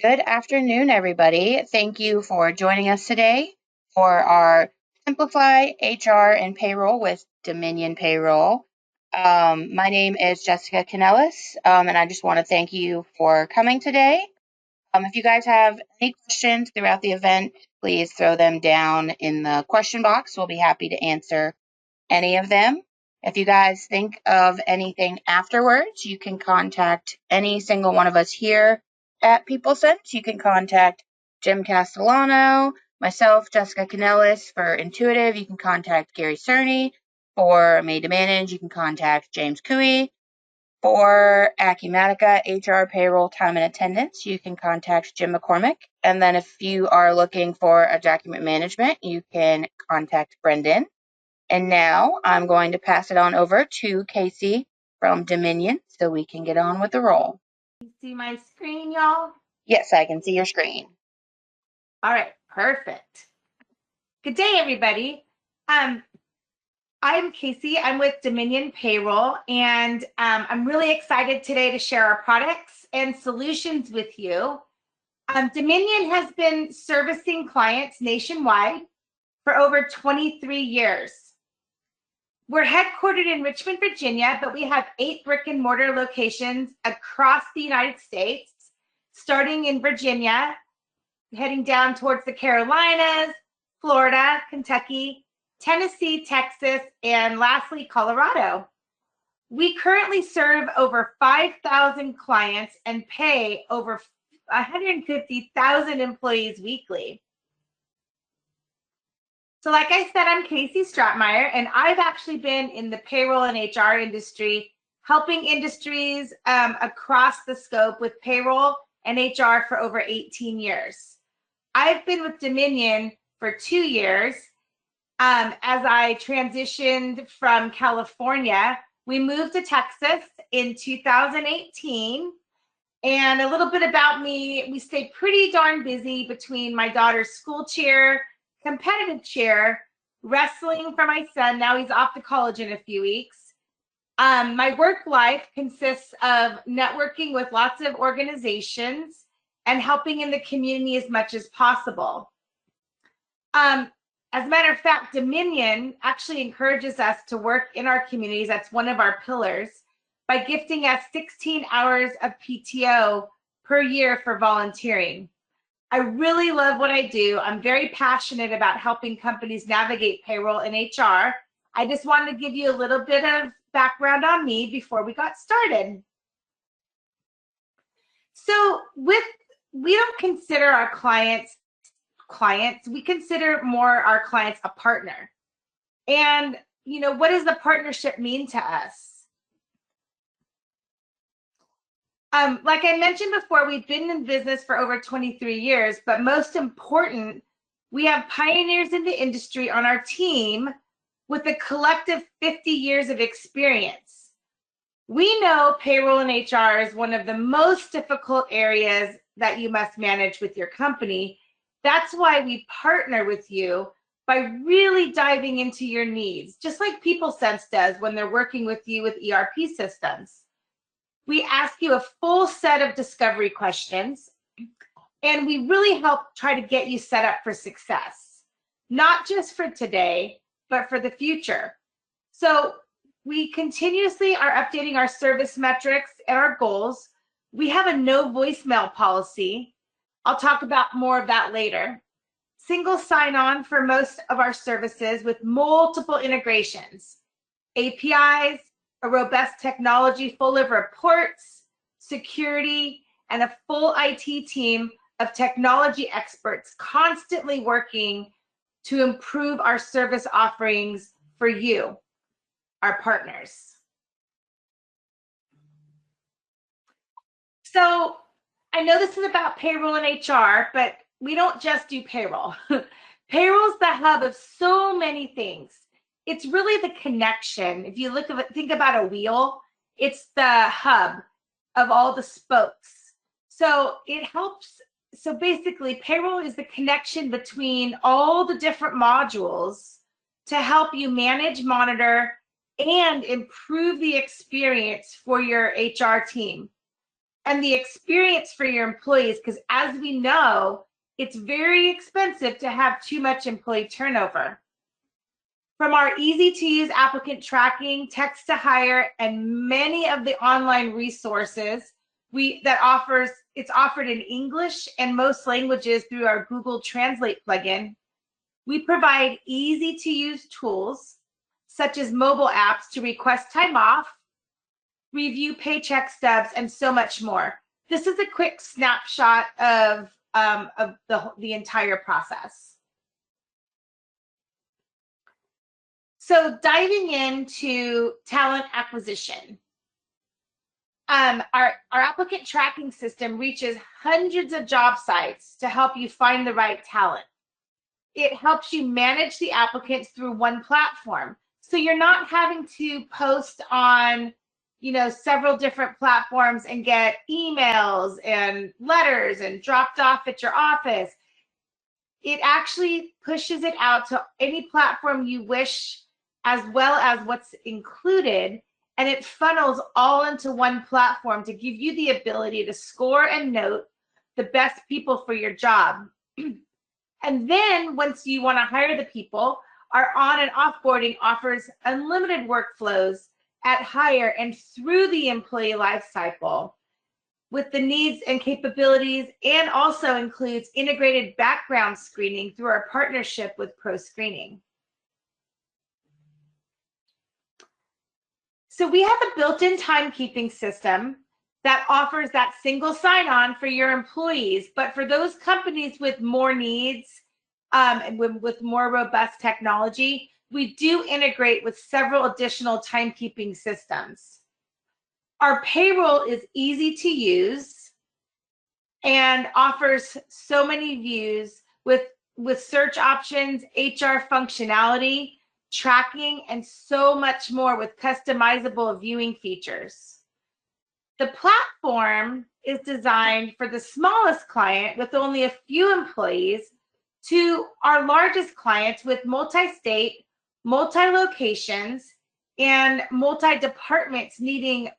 Good afternoon, everybody. Thank you for joining us today for our Simplify HR and Payroll with Dominion Payroll. My name is Jessica Canellis, and I just want to thank you for coming today. If you guys have any questions throughout the event, please throw them down in the question box. We'll be happy to answer any of them. If you guys think of anything afterwards, you can contact any single one of us here at PeopleSense. You can contact Jim Castellano, myself, Jessica Canellis for Intuitive. You can contact Gary Cerny for Made to Manage. You can contact James Cooey for Acumatica, HR, Payroll, Time and Attendance. You can contact Jim McCormick. And then if you are looking for a document management, you can contact Brendan. And now I'm going to pass it on over to Casey from Dominion so we can get on with the roll. You see my screen, y'all? Yes, I can see your screen. All right, perfect. Good day, everybody. I'm Casey. I'm with Dominion Payroll, and I'm really excited today to share our products and solutions with you. Dominion has been servicing clients nationwide for over 23 years. We're headquartered in Richmond, Virginia, but we have 8 brick and mortar locations across the United States, starting in Virginia, heading down towards the Carolinas, Florida, Kentucky, Tennessee, Texas, and lastly, Colorado. We currently serve over 5,000 clients and pay over 150,000 employees weekly. So like I said, I'm Casey Stratmeyer, and I've actually been in the payroll and HR industry, helping industries across the scope with payroll and HR for over 18 years. I've been with Dominion for 2 years. As I transitioned from California, we moved to Texas in 2018. And a little bit about me, we stay pretty darn busy between my daughter's school cheer, competitive cheer, wrestling for my son. Now he's off to college in a few weeks. My work life consists of networking with lots of organizations and helping in the community as much as possible. As a matter of fact, Dominion actually encourages us to work in our communities. That's one of our pillars, by gifting us 16 hours of PTO per year for volunteering. I really love what I do. I'm very passionate about helping companies navigate payroll and HR. I just wanted to give you a little bit of background on me before we got started. So we don't consider our clients, we consider more our clients a partner. And, what does the partnership mean to us? Like I mentioned before, we've been in business for over 23 years, but most important, we have pioneers in the industry on our team with a collective 50 years of experience. We know payroll and HR is one of the most difficult areas that you must manage with your company. That's why we partner with you by really diving into your needs, just like PeopleSense does when they're working with you with ERP systems. We ask you a full set of discovery questions, and we really help try to get you set up for success, not just for today, but for the future. So we continuously are updating our service metrics and our goals. We have a no voicemail policy. I'll talk about more of that later. Single sign-on for most of our services with multiple integrations, APIs, a robust technology full of reports, security, and a full IT team of technology experts constantly working to improve our service offerings for you, our partners. So I know this is about payroll and HR, but we don't just do payroll. Payroll is the hub of so many things. It's really the connection. If you think about a wheel, it's the hub of all the spokes. So it helps. So basically, payroll is the connection between all the different modules to help you manage, monitor, and improve the experience for your HR team. and the experience for your employees, because as we know, it's very expensive to have too much employee turnover. From our easy-to-use applicant tracking, text to hire, and many of the online resources it's offered in English and most languages through our Google Translate plugin. We provide easy-to-use tools such as mobile apps to request time off, review paycheck stubs, and so much more. This is a quick snapshot of the entire process. So diving into talent acquisition, our applicant tracking system reaches hundreds of job sites to help you find the right talent. It helps you manage the applicants through one platform. So you're not having to post on, several different platforms and get emails and letters and dropped off at your office. It actually pushes it out to any platform you wish, as well as what's included, and it funnels all into one platform to give you the ability to score and note the best people for your job. And then once you want to hire the people, our on and offboarding offers unlimited workflows at hire and through the employee life cycle with the needs and capabilities, and also includes integrated background screening through our partnership with Pro Screening. So we have a built-in timekeeping system that offers that single sign-on for your employees, but for those companies with more needs and with more robust technology, we do integrate with several additional timekeeping systems. Our payroll is easy to use and offers so many views with search options, HR functionality, tracking, and so much more with customizable viewing features. The platform is designed for the smallest client with only a few employees to our largest clients with multi-state, multi-locations, and multi-departments needing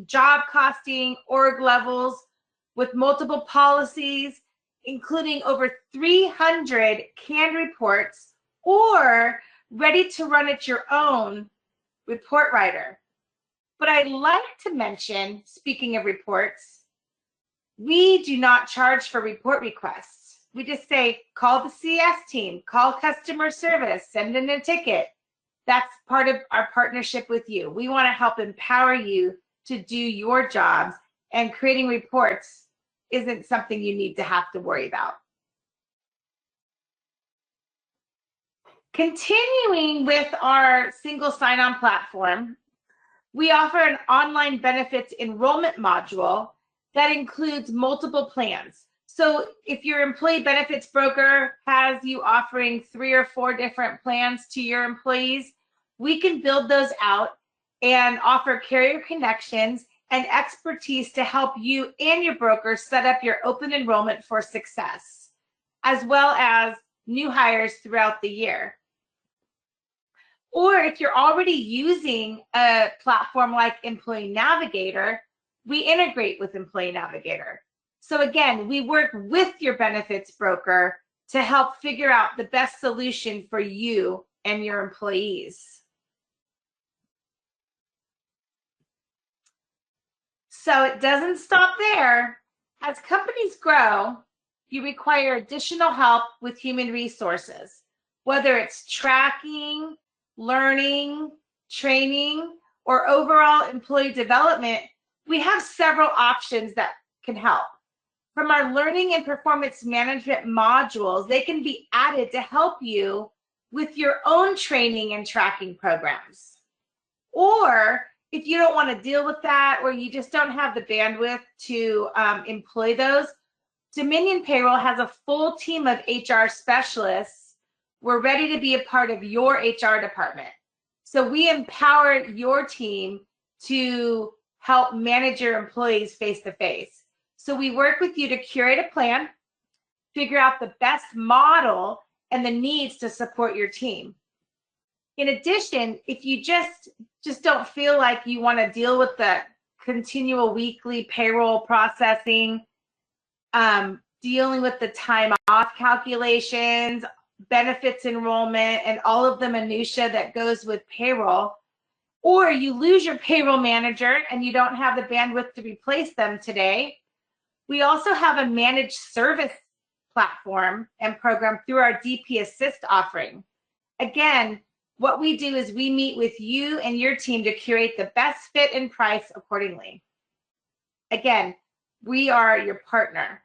job costing, org levels with multiple policies, including over 300 canned reports, or ready to run at your own report writer. But I'd like to mention, speaking of reports, we do not charge for report requests. We just say, call the CS team, call customer service, send in a ticket. That's part of our partnership with you. We want to help empower you to do your jobs, and creating reports isn't something you need to have to worry about. Continuing with our single sign-on platform, we offer an online benefits enrollment module that includes multiple plans. So if your employee benefits broker has you offering 3 or 4 different plans to your employees, we can build those out and offer carrier connections and expertise to help you and your broker set up your open enrollment for success, as well as new hires throughout the year. Or if you're already using a platform like Employee Navigator, we integrate with Employee Navigator. So again, we work with your benefits broker to help figure out the best solution for you and your employees. So it doesn't stop there. As companies grow, you require additional help with human resources, whether it's tracking, learning, training, or overall employee development. We have several options that can help. From our learning and performance management modules, they can be added to help you with your own training and tracking programs. Or if you don't want to deal with that, or you just don't have the bandwidth to employ those, Dominion Payroll has a full team of HR specialists. We're ready to be a part of your HR department. So we empower your team to help manage your employees face to face. So we work with you to curate a plan, figure out the best model and the needs to support your team. In addition, if you just don't feel like you want to deal with the continual weekly payroll processing, dealing with the time off calculations, benefits enrollment, and all of the minutia that goes with payroll, or you lose your payroll manager and you don't have the bandwidth to replace them today, we also have a managed service platform and program through our DP Assist offering. Again, what we do is we meet with you and your team to curate the best fit and price accordingly. Again, we are your partner.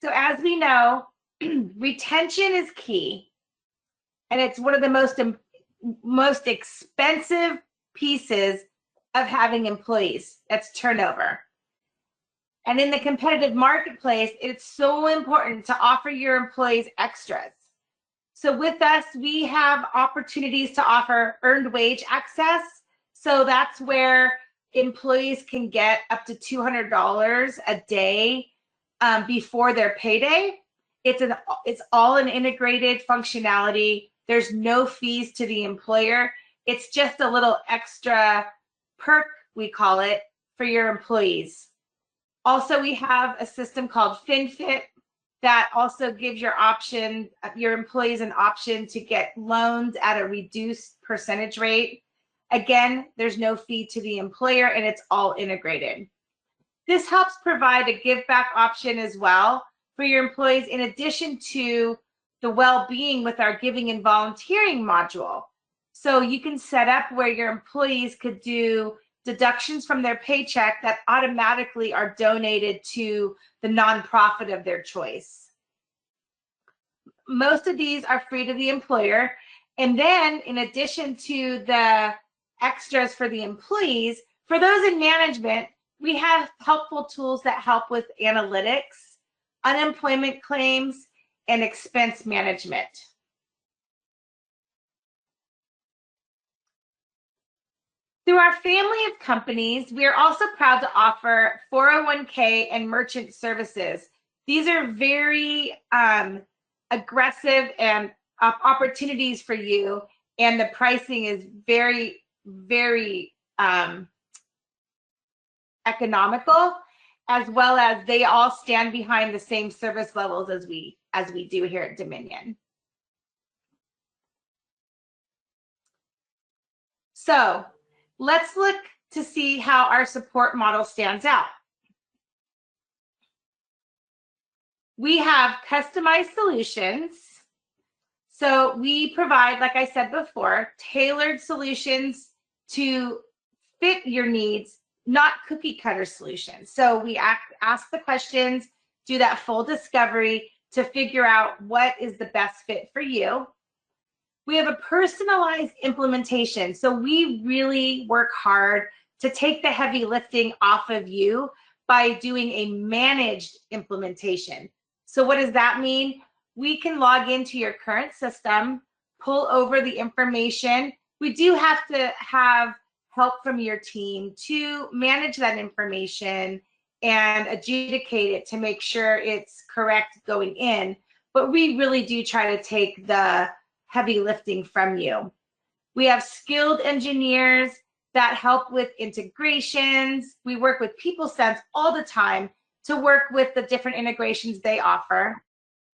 So as we know, retention is key, and it's one of the most expensive pieces of having employees. That's turnover. And in the competitive marketplace, it's so important to offer your employees extras. So with us, we have opportunities to offer earned wage access. So that's where employees can get up to $200 a day before their payday. It's all an integrated functionality. There's no fees to the employer. It's just a little extra perk, we call it, for your employees. Also, we have a system called FinFit that also gives your employees an option to get loans at a reduced percentage rate. Again, there's no fee to the employer, and it's all integrated. This helps provide a give back option as well for your employees, in addition to the well-being with our giving and volunteering module. So you can set up where your employees could do deductions from their paycheck that automatically are donated to the nonprofit of their choice. Most of these are free to the employer. And then in addition to the extras for the employees, for those in management, we have helpful tools that help with analytics, unemployment claims, and expense management. Through our family of companies, we are also proud to offer 401k and merchant services. These are very aggressive and opportunities for you, and the pricing is very, very economical, as well as they all stand behind the same service levels as we do here at Dominion. So let's look to see how our support model stands out. We have customized solutions. So we provide, like I said before, tailored solutions to fit your needs, not cookie cutter solutions. So we ask the questions, do that full discovery to figure out what is the best fit for you. We have a personalized implementation. So we really work hard to take the heavy lifting off of you by doing a managed implementation. So what does that mean? We can log into your current system, pull over the information. We do have to have help from your team to manage that information and adjudicate it to make sure it's correct going in. But we really do try to take the heavy lifting from you. We have skilled engineers that help with integrations. We work with PeopleSense all the time to work with the different integrations they offer.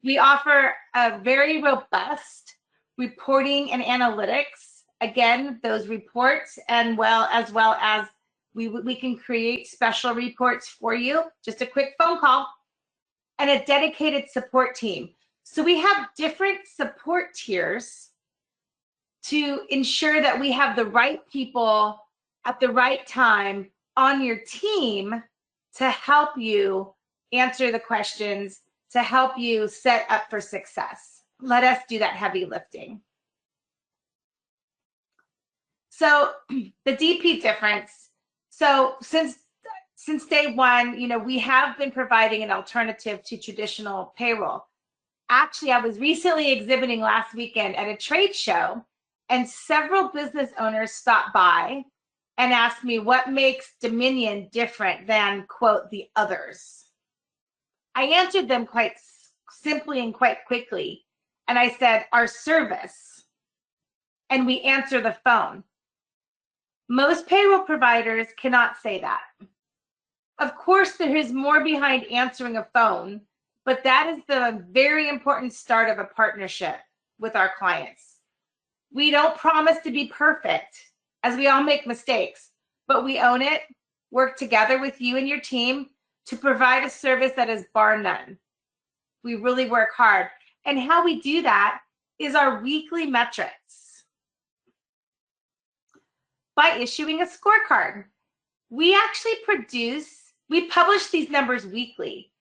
We offer a very robust reporting and analytics. Again, those reports, and as well as we can create special reports for you, just a quick phone call, and a dedicated support team. So we have different support tiers to ensure that we have the right people at the right time on your team to help you answer the questions, to help you set up for success. Let us do that heavy lifting. So the DP difference. So since day one, we have been providing an alternative to traditional payroll. Actually, I was recently exhibiting last weekend at a trade show, and several business owners stopped by and asked me what makes Dominion different than, quote, the others. I answered them quite simply and quite quickly, and I said, our service, and we answer the phone. Most payroll providers cannot say that. Of course, there is more behind answering a phone, but that is the very important start of a partnership with our clients. We don't promise to be perfect, as we all make mistakes, but we own it, work together with you and your team to provide a service that is bar none. We really work hard. And how we do that is our weekly metrics. By issuing a scorecard. We publish these numbers weekly.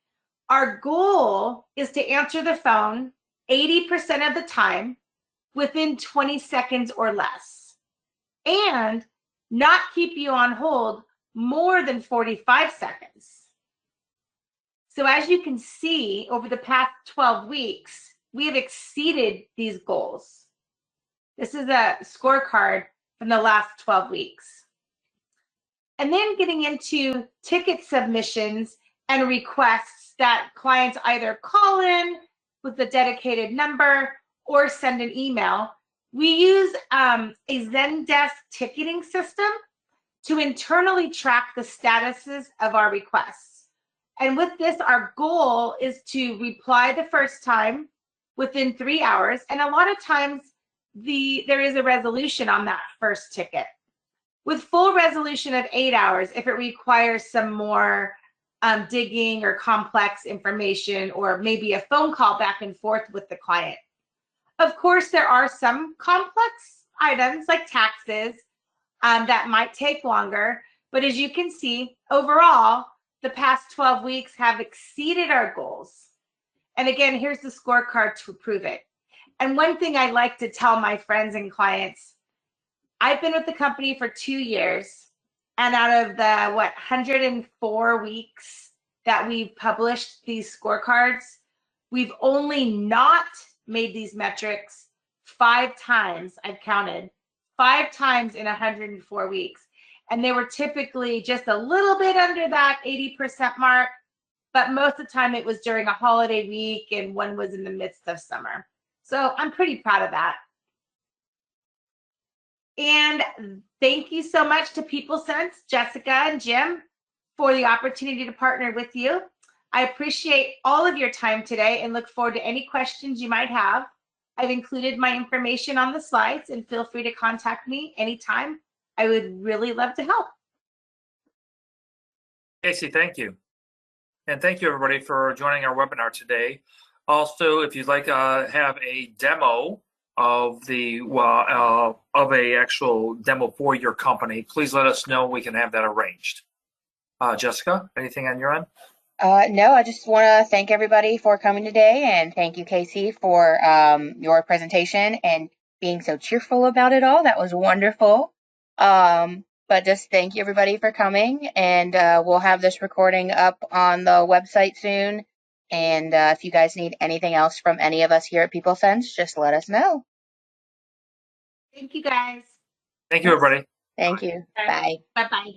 Our goal is to answer the phone 80% of the time within 20 seconds or less, and not keep you on hold more than 45 seconds. So as you can see, over the past 12 weeks, we have exceeded these goals. This is a scorecard from the last 12 weeks. And then getting into ticket submissions and requests that clients either call in with a dedicated number or send an email. We use a Zendesk ticketing system to internally track the statuses of our requests. And with this, our goal is to reply the first time within 3 hours. And a lot of times there is a resolution on that first ticket. With full resolution of 8 hours, if it requires some more digging or complex information, or maybe a phone call back and forth with the client. Of course, there are some complex items like taxes that might take longer, but as you can see, overall, the past 12 weeks have exceeded our goals. And again, here's the scorecard to prove it. And one thing I like to tell my friends and clients, I've been with the company for 2 years, and out of the 104 weeks that we've published these scorecards, we've only not made these metrics 5 times. I've counted 5 times in 104 weeks, and they were typically just a little bit under that 80% mark, but most of the time it was during a holiday week, and one was in the midst of summer. So I'm pretty proud of that. And thank you so much to PeopleSense, Jessica and Jim, for the opportunity to partner with you. I appreciate all of your time today and look forward to any questions you might have. I've included my information on the slides, and feel free to contact me anytime. I would really love to help. Casey, thank you. And thank you, everybody, for joining our webinar today. Also, if you'd like to have a demo of a actual demo for your company, please let us know. We can have that arranged. Jessica, anything on your end? No, I just want to thank everybody for coming today, and thank you, Casey, for your presentation and being so cheerful about it all. That was wonderful. But just thank you, everybody, for coming, and we'll have this recording up on the website soon. And if you guys need anything else from any of us here at PeopleSense, just let us know. Thank you, guys. Thank you, everybody. Thank you. Bye. Bye-bye.